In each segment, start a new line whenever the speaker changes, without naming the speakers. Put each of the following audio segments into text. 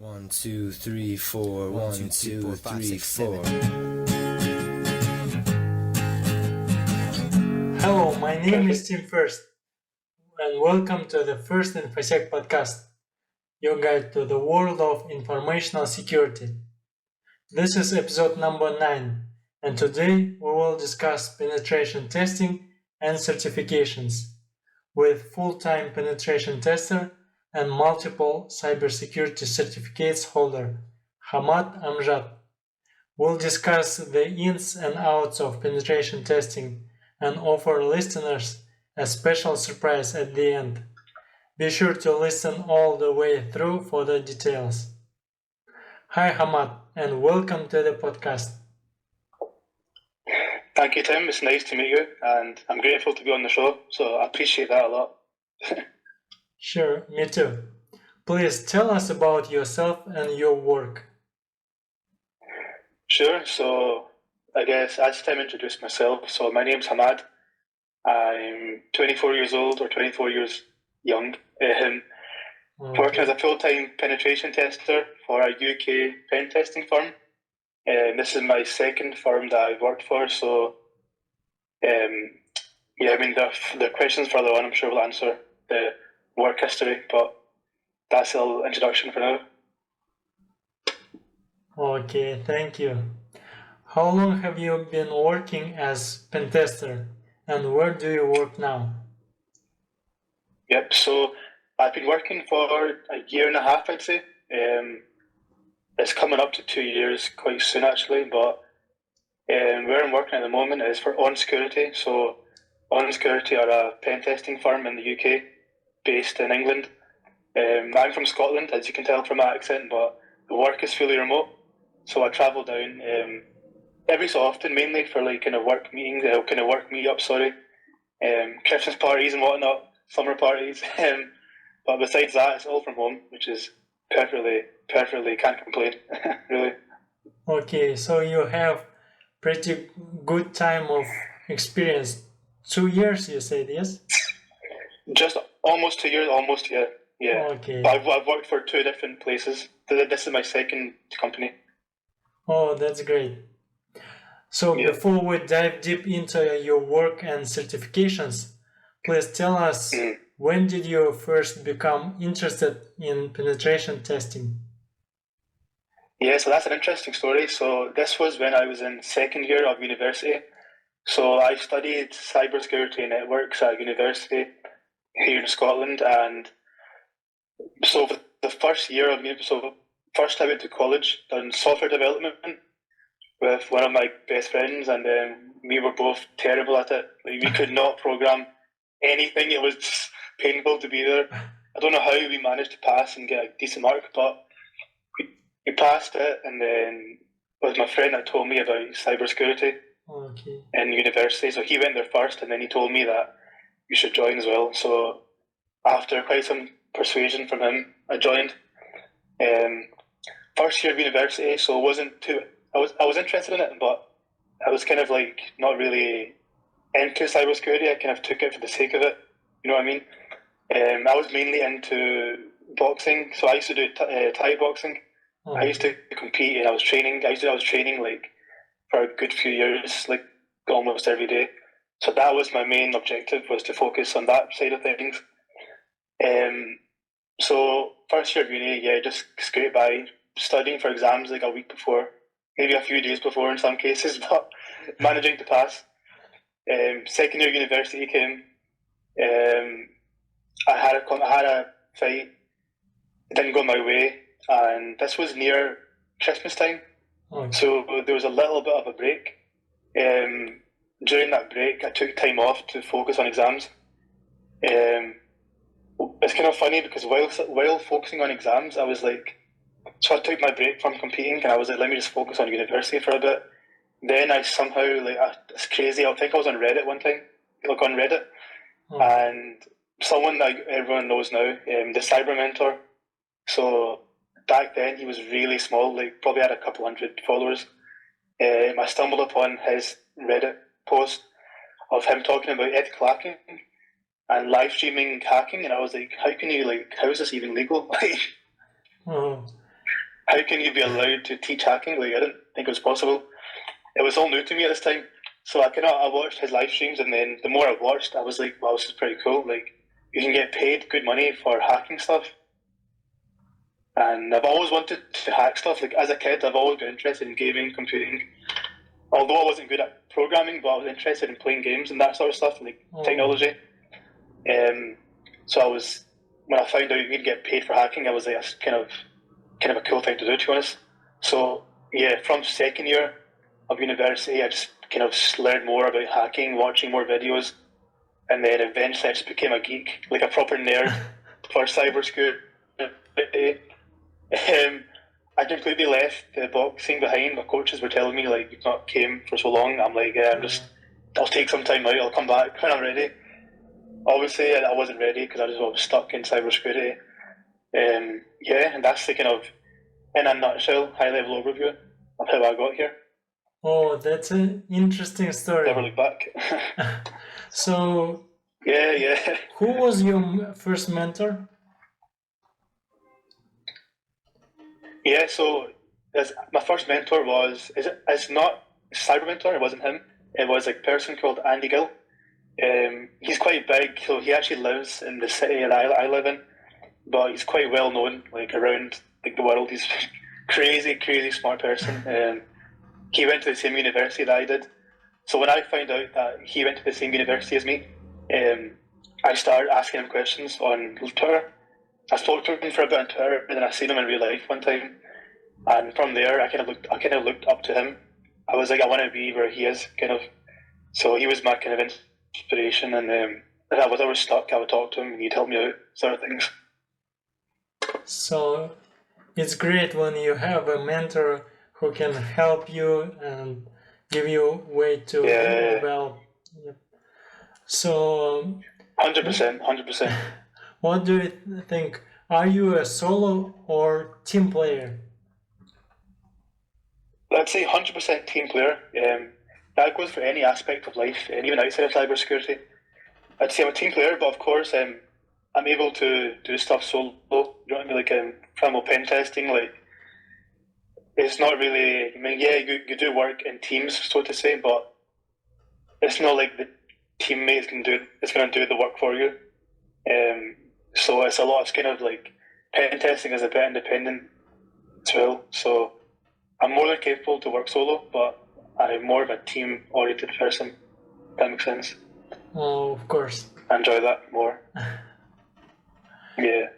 1, 2, 3, 4. 1, 2, 3, 4.
Hello, my name is Tim First, and welcome to the First Infosec Podcast, your guide to the world of informational security. This is episode number 9, and today we will discuss penetration testing and certifications with full-time penetration tester and multiple cybersecurity certificates holder, Hammad Amjad. We'll discuss the ins and outs of penetration testing and offer listeners a special surprise at the end. Be sure to listen all the way through for the details. Hi Hammad, and welcome to the podcast.
Thank you, Tim. It's nice to meet you, and I'm grateful to be on the show, so I appreciate that a lot.
Sure, me too. Please tell us about yourself and your work.
Sure, so I guess as Tim introduced myself, so my name's Hammad. I'm 24 years old, or 24 years young. Working as a full-time penetration tester for a UK pen testing firm. This is my second firm that I've worked for, so the questions further on I'm sure will answer the work history, but that's a little introduction for now.
Okay, thank you. How long have you been working as pen tester, and where do you work now?
Yep, so I've been working for a year and a half, I'd say. It's coming up to 2 years quite soon, actually, but where I'm working at the moment is for OSCP. So OSCP are a pen testing firm in the UK, based in England. I'm from Scotland, as you can tell from my accent, but the work is fully remote. So I travel down every so often, mainly for like kind of work meetings, work meetups, Christmas parties and whatnot, summer parties. But besides that, it's all from home, which is perfectly can't complain, really.
Okay, so you have pretty good time of experience. 2 years, you said, yes?
Just almost 2 years, almost, yeah.
Okay.
But I've worked for 2 different places. This is my second company.
Oh, that's great. So before we dive deep into your work and certifications, please tell us when did you first become interested in penetration testing?
Yeah, so that's an interesting story. So this was when I was in second year of university. So I studied cybersecurity networks at university here in Scotland, and so for the first year of first I went to college, done software development with one of my best friends, and we were both terrible at it. Like, we could not program anything. It was just painful to be there. I don't know how we managed to pass and get a decent mark, but we passed it, and then it was my friend that told me about cybersecurity in university. So he went there first, and then he told me that you should join as well. So after quite some persuasion from him, I joined. First year of university, so it wasn't too. I was interested in it, but I was kind of like not really into cybersecurity. I kind of took it for the sake of it. You know what I mean? I was mainly into boxing, so I used to do Thai boxing. I used to compete, and I was training. I was training like for a good few years, like almost every day. So that was my main objective, was to focus on that side of things. So first year of uni, just scrape by, studying for exams like a week before, maybe a few days before in some cases, but managing to pass. Second year university came. I had a fight. It didn't go my way, and this was near Christmas time. So there was a little bit of a break. During that break, I took time off to focus on exams. It's kind of funny because while focusing on exams, I was like, so I took my break from competing, and I was like, let me just focus on university for a bit. Then I somehow, it's crazy, I think I was on Reddit one time, and someone that everyone knows now, the Cyber Mentor. So back then he was really small, like probably had a couple hundred followers. I stumbled upon his Reddit post of him talking about ethical hacking and live streaming hacking, and I was like, how is this even legal? how can you be allowed to teach hacking? Like, I didn't think it was possible. It was all new to me at this time. So I watched his live streams, and then the more I watched, I was like, wow, this is pretty cool. Like, you can get paid good money for hacking stuff. And I've always wanted to hack stuff. Like, as a kid, I've always been interested in gaming, computing. Although I wasn't good at programming, but I was interested in playing games and that sort of stuff, like technology. So when I found out you could get paid for hacking, I was like, that's kind of a cool thing to do, to be honest. So yeah, from second year of university, I just kind of learned more about hacking, watching more videos, and then eventually I just became a geek, like a proper nerd for cybersecurity. I completely left the boxing behind. My coaches were telling me, like, you've not came for so long. I'm like, yeah, I'll take some time out. I'll come back when I'm ready. Obviously, I wasn't ready because I was stuck in cybersecurity. Yeah, and that's the kind of, in a nutshell, high-level overview of how I got here.
Oh, that's an interesting story.
Never look back.
So,
yeah.
Who was your first mentor?
Yeah, so my first mentor it's not cyber mentor, it wasn't him. It was a person called Andy Gill. He's quite big, so he actually lives in the city that I live in, but he's quite well known, like, around, like, the world. He's crazy smart person. He went to the same university that I did. So when I found out that he went to the same university as me, I started asking him questions on Twitter. I spoke to him for a bit on Twitter, and then I seen him in real life one time. And from there, I kind of looked up to him. I was like, I want to be where he is, kind of. So he was my kind of inspiration, and if I was ever stuck, I would talk to him, and he'd help me out, sort of things.
So it's great when you have a mentor who can help you and give you a way to do well. Yep. So
100%.
What do you think? Are you a solo or team player?
I'd say 100% team player. That goes for any aspect of life, and even outside of cybersecurity. I'd say I'm a team player, but of course, I'm able to do stuff solo. You know what I mean? Like, thermal pen testing. Like, it's not really. I mean, yeah, you do work in teams, so to say, but it's not like the teammates it's going to do the work for you. So it's kind of like pen testing is a bit independent as well. So I'm more than capable to work solo, but I'm more of a team-oriented person. If that makes sense.
Oh, of course.
I enjoy that more. Yeah.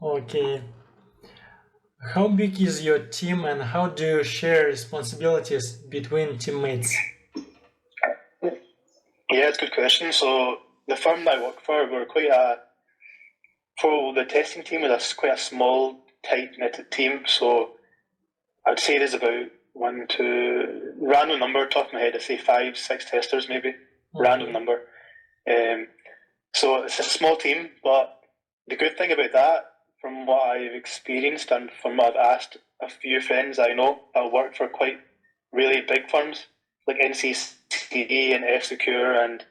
Okay. How big is your team, and how do you share responsibilities between teammates?
Yeah, it's a good question. So the firm that I work for, for the testing team, is quite a small, tight-knitted team. So I'd say there's about random number, top of my head, I'd say 5-6 testers maybe, random number. So it's a small team, but the good thing about that, from what I've experienced and from what I've asked a few friends I know that work for quite really big firms, like NCCE and F-Secure and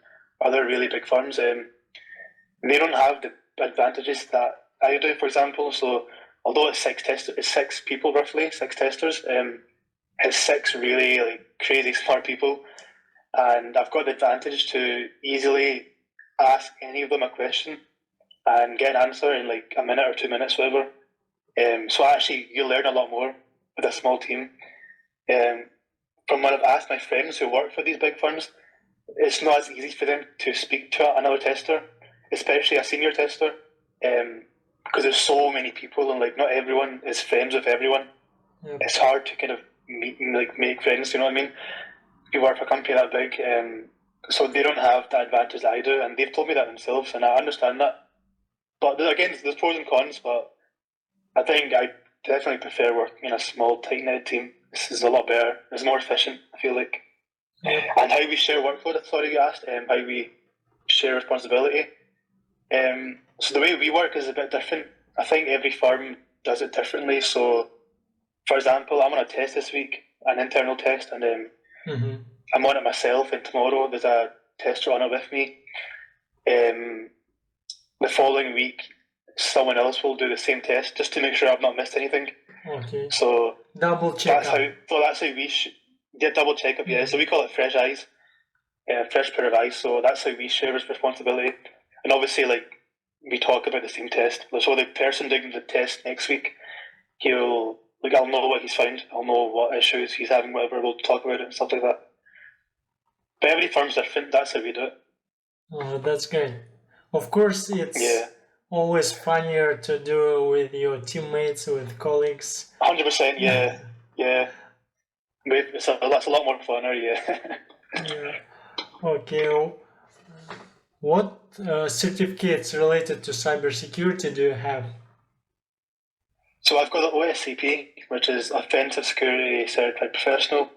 other really big firms, they don't have the advantages that I do, for example. So although it's 6 people roughly, 6 testers, it's 6 really, like, crazy smart people, and I've got the advantage to easily ask any of them a question and get an answer in like a minute or 2 minutes, whatever. So actually, you learn a lot more with a small team. From what I've asked my friends who work for these big firms, it's not as easy for them to speak to another tester, especially a senior tester, because there's so many people and, like, not everyone is friends with everyone. Yep. It's hard to kind of meet and, like, make friends, you know what I mean? If you work for a company that big, so they don't have that advantage that I do, and they've told me that themselves, and I understand that. But again, there's pros and cons, but I think I definitely prefer working in a small, tight-knit team. This is a lot better. It's more efficient, I feel like. Yep. And how we share workload, sorry you asked, how we share responsibility. So the way we work is a bit different. I think every firm does it differently. So, for example, I'm on a test this week, an internal test, and I'm on it myself, and tomorrow there's a tester on it with me. The following week, someone else will do the same test just to make sure I've not missed anything.
Okay.
So
Double check.
that's how we get double check up. Yeah, so we call it fresh eyes, fresh pair of eyes. So that's how we share responsibility. And obviously, like, we talk about the same test. So the person doing the test next week, I'll know what he's found. I'll know what issues he's having, whatever. We'll talk about it and stuff like that. But every firm's different. That's how we do it.
Oh, that's great. Of course, it's always funnier to do with your teammates, with colleagues.
100%. Yeah, yeah. That's a lot more funner. Yeah.
Yeah. Okay. What certificates related to cybersecurity do you have?
So I've got the OSCP, which is Offensive Security Certified Professional.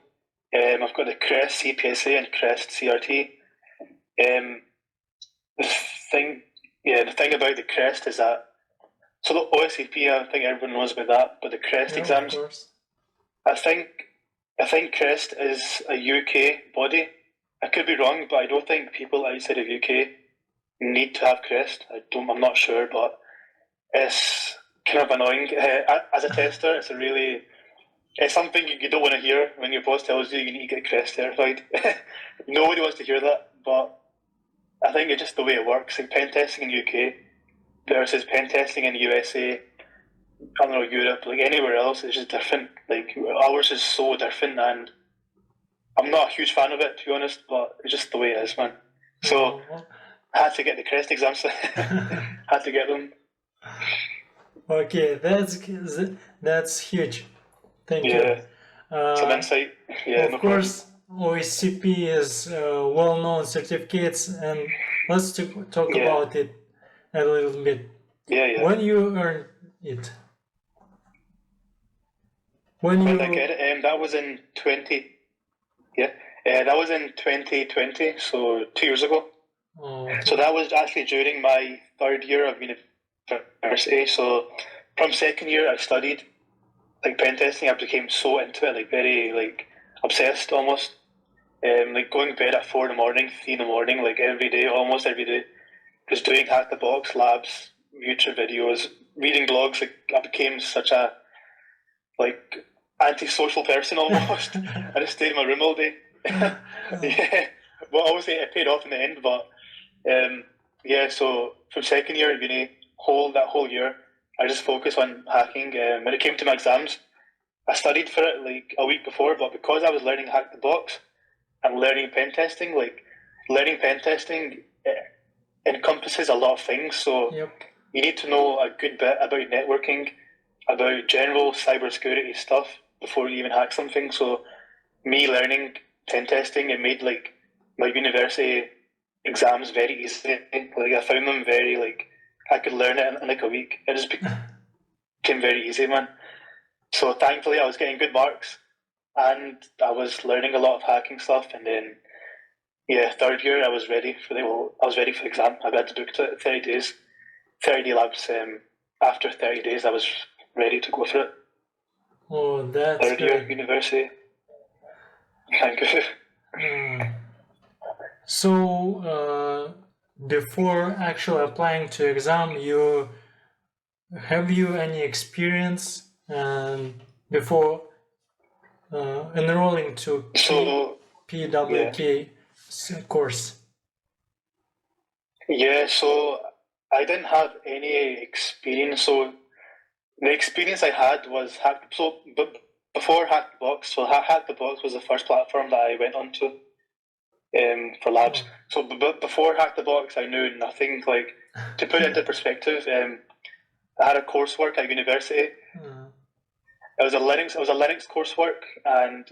I've got the CREST CPSA and CREST CRT. The thing about the CREST is that, so the OSCP, I think everyone knows about that, but the CREST exams,
of course.
I think CREST is a UK body. I could be wrong, but I don't think people outside of UK need to have CREST. I'm not sure, but it's kind of annoying. As a tester, it's something you don't want to hear when your boss tells you need to get CREST certified. Nobody wants to hear that, but I think it's just the way it works. Like pen testing in UK versus pen testing in USA, I don't know, Europe, like anywhere else, it's just different. Like ours is so different, and I'm not a huge fan of it, to be honest, but it's just the way it is, man. So I had to get the CREST exams. Had to get them.
Okay, that's huge. Thank you.
Some insight. Yeah,
of course, OSCP is well-known certificates, and let's talk about it a little bit.
Yeah.
When you earned it?
When did I get it? That was in 2020, so 2 years ago.
Oh, okay.
So that was actually during my third year of university. So from second year, I studied like pen testing. I became so into it, like very like obsessed almost. Like going to bed at 4 in the morning, 3 in the morning, like almost every day. Just doing hack the box labs, YouTube videos, reading blogs. Like I became such a like antisocial person almost. I just stayed in my room all day. Yeah, well, obviously it paid off in the end, but so from second year at uni, that whole year, I just focused on hacking. When it came to my exams, I studied for it like a week before, but because I was learning hack the box and learning pen testing, encompasses a lot of things. So you need to know a good bit about networking, about general cybersecurity stuff before you even hack something. So me learning pen testing, it made like my university exams very easy. Like I found them very like I could learn it in like a week. It just became very easy, man. So thankfully I was getting good marks and I was learning a lot of hacking stuff, and then third year I was ready for the exam. I had to book it 30 days, 30 labs. After 30 days I was ready to go for it.
Oh, that's
third year university. Thank you.
So before actually applying to exam, have you any experience before enrolling to PWK course?
Yeah, so I didn't have any experience. So the experience I had was before Hack the Box. So Hack the Box was the first platform that I went onto for labs. So before Hack the Box, I knew nothing. Like to put it into perspective, I had a coursework at university. It was a Linux coursework, and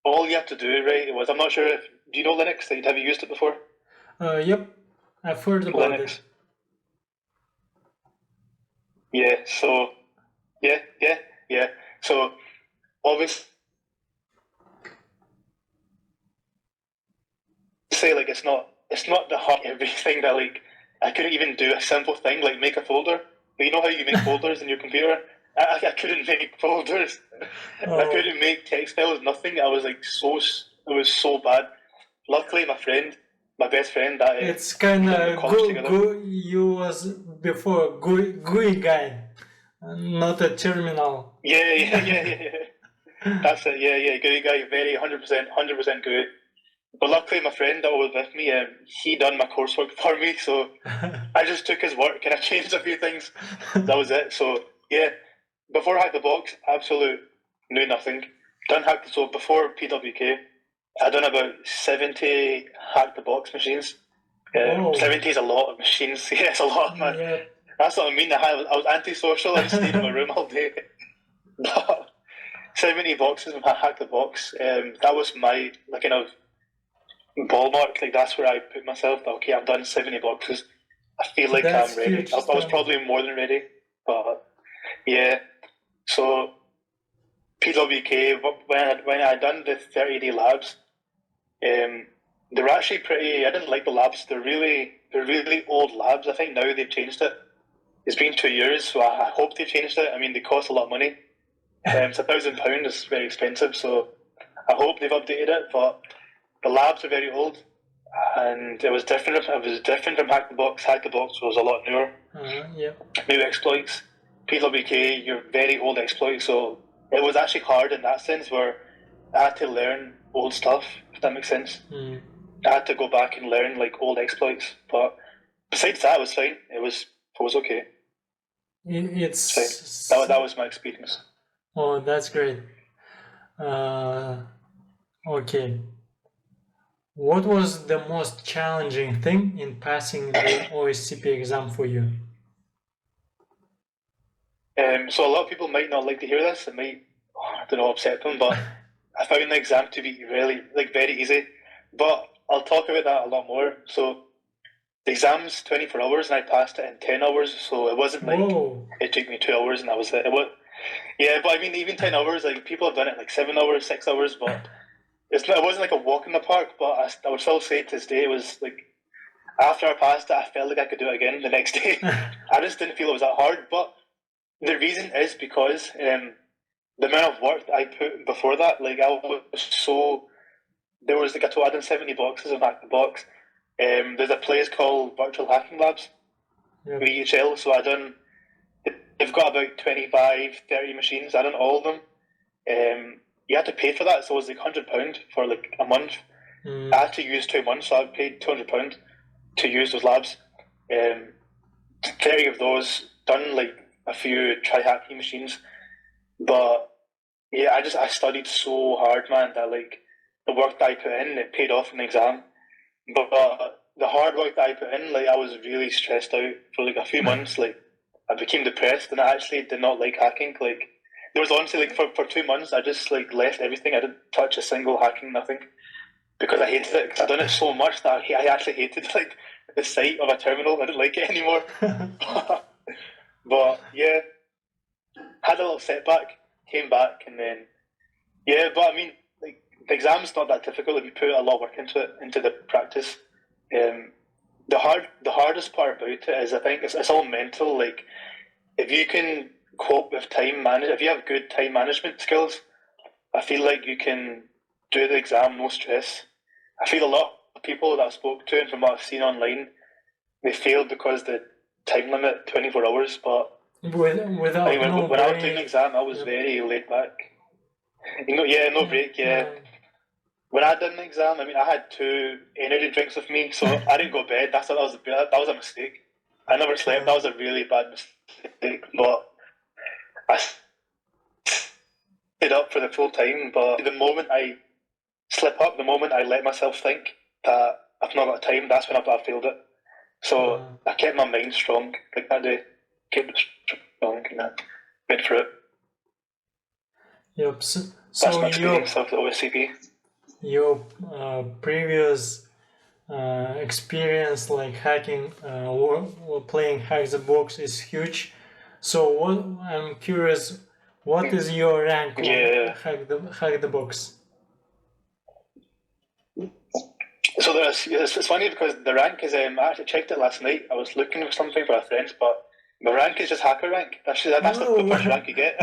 all you have to do, right, was, I'm not sure do you know Linux? Have you used it before?
Yep, I've heard about Linux. It.
Yeah, so, yeah. So, obviously, like, it's not the hard everything that, like, I couldn't even do a simple thing, like make a folder. But you know how you make folders in your computer? I couldn't make folders. I couldn't make text files, nothing. It was so bad. Luckily, my my best friend that
it's kind of
college together.
you was before GUI guy, not a terminal.
Yeah. That's it. Yeah. Good guy, very 100% good. But luckily, my friend that was with me, he done my coursework for me, so I just took his work and I changed a few things. That was it. So yeah, before Hack the Box, absolute knew nothing. So before PWK, I done about 70 Hack the Box machines. 70 is a lot of machines. Yeah, it's a lot, man.
Yeah.
That's what I mean. I was antisocial. I just stayed in my room all day. But 70 boxes of Hack the Box. That was my kind of ballpark. Like that's where I put myself. Okay, I've done 70 boxes. I feel like
That's
I'm ready. I was probably more than ready, but yeah. So PWK, when I done the 30-day labs, they were actually pretty. I didn't like the labs. They're really old labs. I think now they've changed it. It's been 2 years, so I hope they've changed it. I mean, they cost a lot of money. It's £1,000. It's very expensive, so I hope they've updated it. But the labs are very old, and it was different. It was different from Hack the Box. Hack the Box was a lot newer. New exploits. PWK, you're very old exploits, so it was actually hard in that sense where I had to learn old stuff, if that makes sense. I had to go back and learn like old exploits, but besides that, it was fine. It was okay.
It's
fine. That was my experience.
Oh, that's great. Okay. What was the most challenging thing in passing the OSCP exam for you?
So a lot of people might not like to hear this. It might, I don't know, upset them, but I found the exam to be really, very easy. But I'll talk about that a lot more. So the exam's 24 hours and I passed it in 10 hours. So it wasn't like it took me 2 hours and that was it. Yeah, but I mean, even 10 hours, like people have done it in like 7 hours, 6 hours, but it wasn't like a walk in the park. But I would still say to this day, it was like, after I passed it, I felt like I could do it again the next day. I just didn't feel it was that hard. But the reason is because the amount of work that I put before that, like I was so, there was like I done 70 boxes of Hack the Box. There's a place called Virtual Hacking Labs, VHL, so they've got about 25, 30 machines. I done all of them. You had to pay for that, so it was like £100 for like a month. I had to use 2 months, so I paid £200 to use those labs. 30 of those, done like a few try-hacking machines. But yeah, I studied so hard, man, that like the work that I put in, it paid off in the exam. But the hard work that I put in, like I was really stressed out for like a few months. Like I became depressed and I actually did not like hacking. Like there was honestly like for 2 months I just like left everything. I didn't touch a single hacking, nothing, because I hated it. Because I'd done it so much that I actually hated like the sight of a terminal. I didn't like it anymore. But yeah, had a little setback, came back, and then yeah. But I mean, like the exam's not that difficult if you put a lot of work into it, into the practice. The hardest part about it is I think it's all mental. Like if you can cope with time management, if you have good time management skills, I feel like you can do the exam no stress. I feel a lot of people that I spoke to and from what I've seen online, they failed because the time limit 24 hours. But
without
when I was doing the exam, I was very laid back. No break. Yeah. When I did the exam, I mean, I had 2 energy drinks with me, so I didn't go to bed. That was a mistake. I never slept. That was a really bad mistake. But I stayed up for the full time. But the moment I slip up, the moment I let myself think that I've not got time, that's when I failed it. So I kept my mind strong like that day. Kept it strong and I went for it.
Yep.
That's my experience of the OSCP.
Your previous experience like hacking or playing Hack the Box is huge. So I'm curious, what is your rank on Hack the Box?
So it's funny because the rank is, I actually checked it last night. I was looking for something for a friend, but the rank is just hacker rank. That's the first rank you get.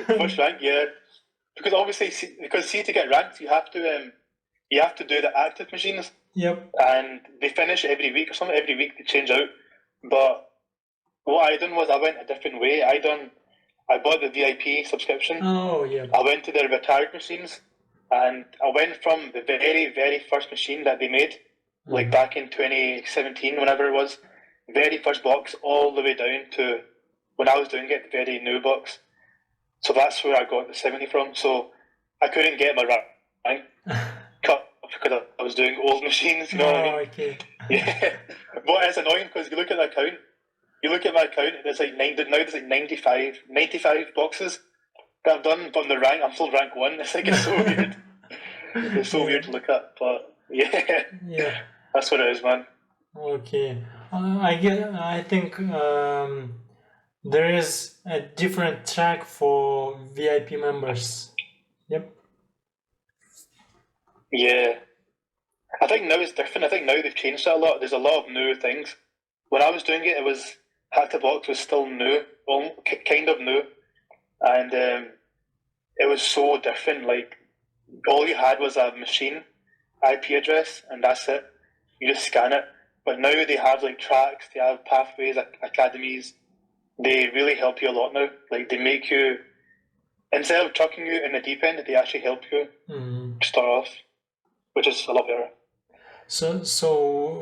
First rank, yeah. Because obviously, to get ranked, you have to do the active machines.
Yep.
and they finish every week or something. Every week they change out. But what I done was I went a different way. I bought the VIP subscription.
Oh, yeah.
I went to their retired machines, and I went from the very, very first machine that they made, like back in 2017, whenever it was, very first box, all the way down to when I was doing it, the very new box. So that's where I got the 70 from. So I couldn't get my rank cut because I was doing old machines, you know what I mean?
Okay.
Yeah. But it's annoying because you look at the account, my account, and it's like now there's like 95 boxes that I've done, but the rank, I'm still rank 1. It's like, it's so weird. It's so weird to look at, but yeah.
Yeah.
That's what it is, man.
Okay. I think there is a different track for VIP members. Yep.
Yeah. I think now it's different. I think now they've changed it a lot. There's a lot of new things. When I was doing it, it was Hack to Box was still new, well, kind of new, and it was so different. Like, all you had was a machine IP address, and that's it. You just scan it. But now they have like tracks, they have pathways, academies. They really help you a lot now. Like, they make you, instead of chucking you in the deep end, they actually help you start off, which is a lot better.
So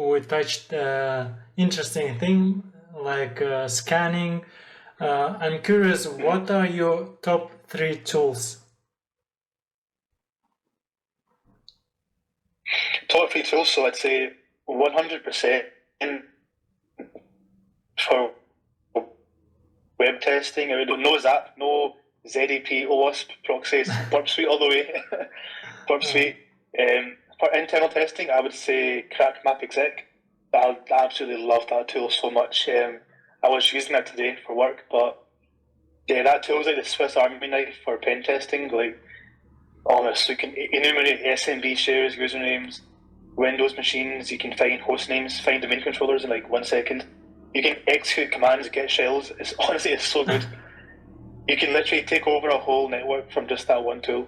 we touched interesting thing like scanning. I'm curious, what are your top 3 tools?
Top 3 tools, so I'd say 100% for web testing. No ZAP, no ZAP, OWASP, proxies, Burp Suite all the way. Burp Suite. For internal testing, I would say Crack Map Exec. I absolutely love that tool so much. I was using it today for work, but yeah, that tool is like the Swiss Army knife for pen testing. Like, honest, you can enumerate SMB shares, usernames, Windows machines. You can find host names, find domain controllers in like 1 second. You can execute commands, get shells. It's so good. You can literally take over a whole network from just that one tool.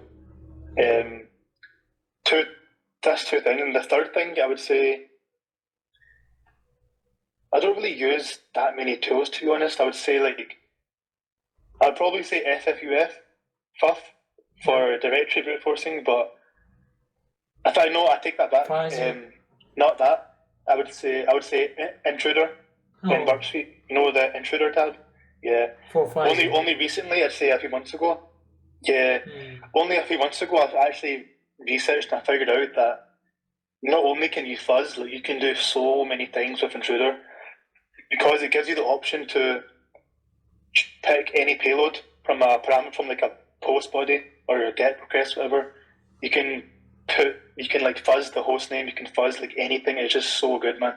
That's 2 things. And the third thing, I would say, I don't really use that many tools, to be honest. I would say, like, I'd probably say FIF for directory brute forcing, but if I know, I take that back. Not that. I would say Intruder in Burp Suite. You know the Intruder tab? Yeah. Only recently, I'd say a few months ago. Yeah. Only a few months ago, I've actually researched and I figured out that not only can you fuzz, like, you can do so many things with Intruder because it gives you the option to pick any payload from a parameter from like a post body or a get request, whatever. You can like fuzz the host name, you can fuzz like anything. It's just so good, man.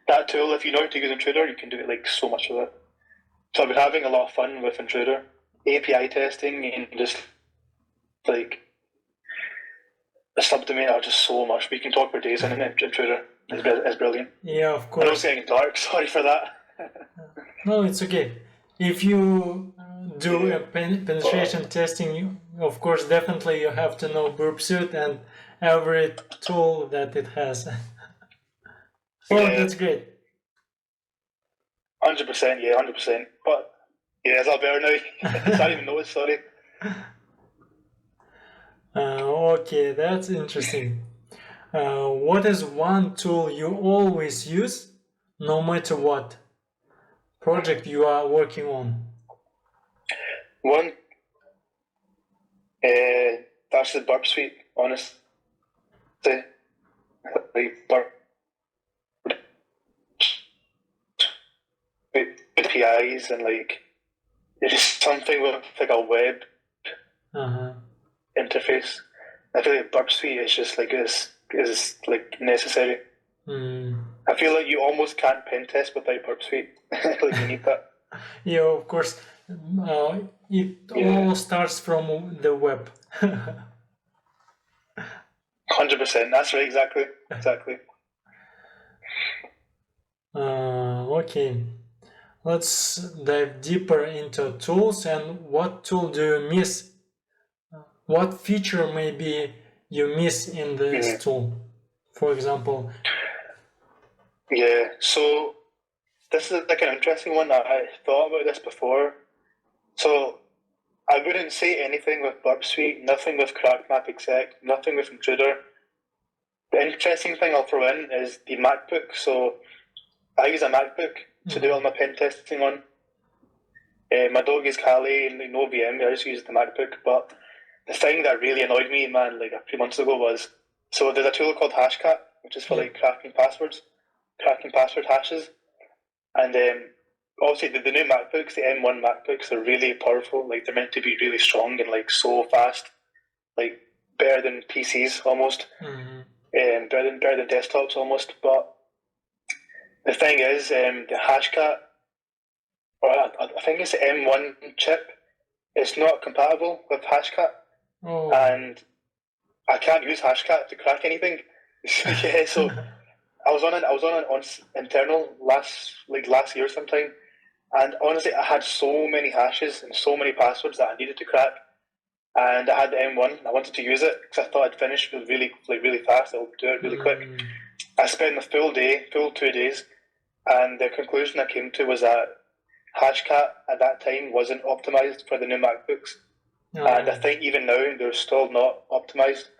That tool, if you know how to use Intruder, you can do it like so much with it. So I've been having a lot of fun with Intruder, API testing, and just like the subdomain are just so much. We can talk for days on an Intruder. It's brilliant.
Yeah, of course.
I don't say anything dark. Sorry for that.
No, it's okay. If you do a penetration testing, of course, definitely you have to know Burp Suite and every tool that it has. That's great.
100%, yeah, 100%. But yeah, is that better now? I didn't even notice, sorry.
Okay, that's interesting. What is one tool you always use, no matter what project you are working on?
One, that's the Burp Suite, honestly. Like, Burp. APIs and like, it's just something with like a web interface. I feel like Burp Suite is just like is like necessary. I feel like you almost can't pen test without Burp Suite. Like, you need that.
Yeah, of course. It all starts from the web.
100%. That's right. Exactly.
Okay. Let's dive deeper into tools. And what tool do you miss? What feature maybe you miss in this tool for example?
Yeah, so this is like an interesting one. I thought about this before. So I wouldn't say anything with Burp Suite, nothing with CrackMap Exec, nothing with Intruder. The interesting thing I'll throw in is the MacBook. So I use a MacBook to do all my pen testing on. I don't use Kali, no VM, I just use the MacBook. But the thing that really annoyed me, man, like a few months ago was, so there's a tool called Hashcat, which is for like cracking passwords, cracking password hashes. And obviously the new MacBooks, the M1 MacBooks, are really powerful. Like they're meant to be really strong and like so fast, like better than PCs almost, better than desktops almost. But the thing is, the Hashcat, or I think it's the M1 chip, it's not compatible with Hashcat, and I can't use Hashcat to crack anything. Yeah, so I was on an internal last year sometime, and honestly, I had so many hashes and so many passwords that I needed to crack, and I had the M1. I wanted to use it because I thought I'd finish really fast. I'll do it really quick. I spent the full 2 days, and the conclusion I came to was that Hashcat at that time wasn't optimized for the new MacBooks, and I think even now they're still not optimized.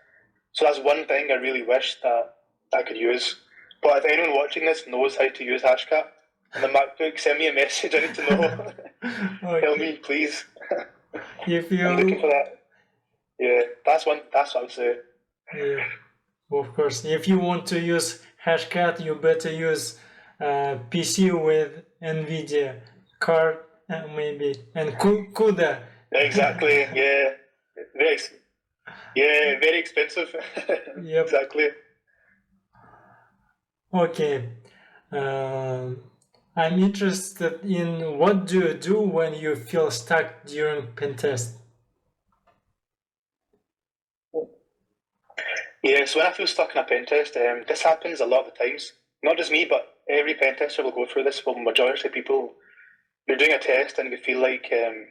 So that's one thing I really wish that I could use. But if anyone watching this knows how to use Hashcat on the MacBook, send me a message. I need to know. Tell me, please.
If you...
I'm looking for that. Yeah, that's what I would say.
Yeah, of course. If you want to use Hashcat, you better use PC with NVIDIA card, maybe, and CUDA.
Exactly. Yeah. Very expensive.
Yep.
Exactly.
Okay. I'm interested in what do you do when you feel stuck during pen test?
Yeah, so when I feel stuck in a pen test, this happens a lot of the times. Not just me, but every pen tester will go through this. Well, majority of people, you're doing a test and you feel like you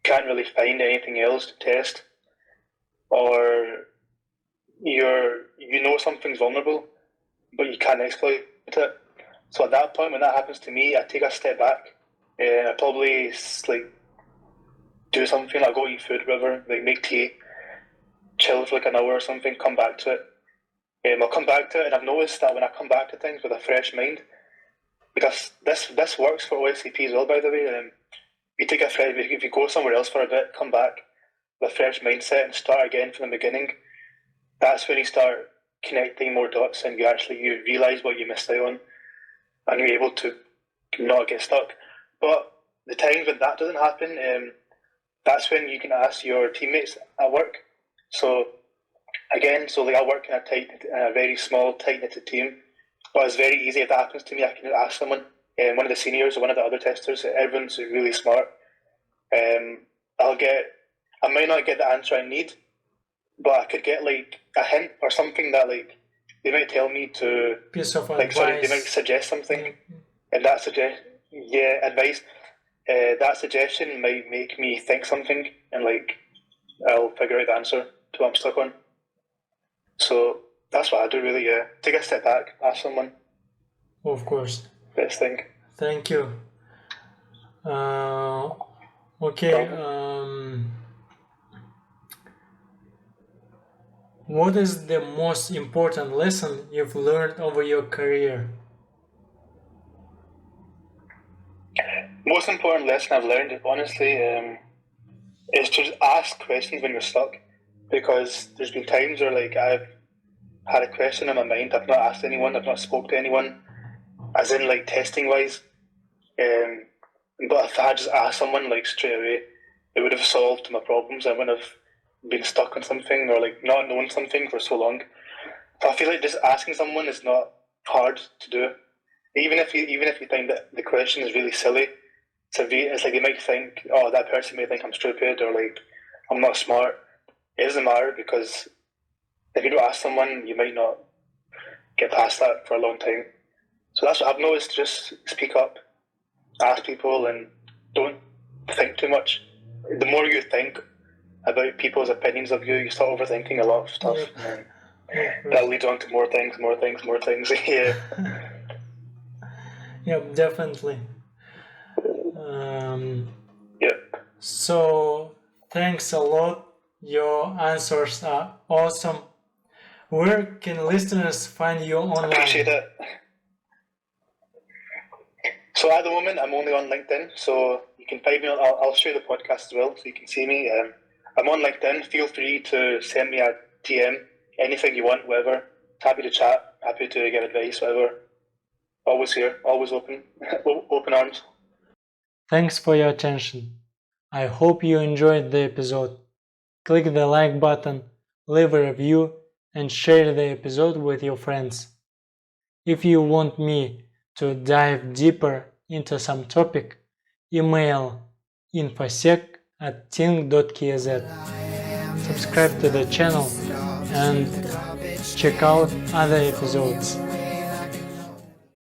can't really find anything else to test, or you know something's vulnerable, but you can't exploit it. So at that point, when that happens to me, I take a step back, and I probably like do something. I'll go eat food, whatever, like make tea, chill for like an hour or something, come back to it. I'll come back to it, and I've noticed that when I come back to things with a fresh mind, because this works for OSCP as well, by the way. You take a fresh, if you go somewhere else for a bit, come back with a fresh mindset and start again from the beginning. That's when you start connecting more dots, and you realize what you missed out on, and you're able to not get stuck. But the times when that doesn't happen, that's when you can ask your teammates at work. So again, I work in a very small, tight-knitted team, but it's very easy. If that happens to me, I can ask someone, one of the seniors or one of the other testers. Everyone's really smart. I might not get the answer I need, but I could get like a hint or something that like they might tell me to
Piece of
like
advice.
they might suggest something, and that advice. That suggestion might make me think something, and like I'll figure out the answer to what I'm stuck on. So that's what I do really. Yeah, take a step back, ask someone.
Of course.
Best thing.
Thank you. Okay. What is the most important lesson you've learned over your career?
Most important lesson I've learned, honestly, is to just ask questions when you're stuck. Because there's been times where like I've had a question in my mind, I've not asked anyone, I've not spoke to anyone, as in like testing wise. But if I had just asked someone like straight away, it would have solved my problems. I wouldn't have been stuck on something or like not known something for so long. So I feel like just asking someone is not hard to do. Even if you think that the question is really silly, it's like they might think, oh, that person may think I'm stupid or like I'm not smart. It doesn't matter, because if you don't ask someone, you might not get past that for a long time. So that's what I've noticed. Just speak up, ask people, and don't think too much. The more you think, about people's opinions of you, you start overthinking a lot of stuff.
Yep.
And that leads on to more things. Yeah.
Yep, definitely.
Yep.
So thanks a lot. Your answers are awesome. Where can listeners find you online?
Appreciate it. So at the moment, I'm only on LinkedIn, so you can find me. I'll share the podcast as well, so you can see me. I'm on LinkedIn. Feel free to send me a DM, anything you want, whatever. Happy to chat. Happy to give advice, whatever. Always here. Always open. Open arms.
Thanks for your attention. I hope you enjoyed the episode. Click the like button, leave a review, and share the episode with your friends. If you want me to dive deeper into some topic, email infosec@think.kz. Subscribe to the channel and check out other episodes.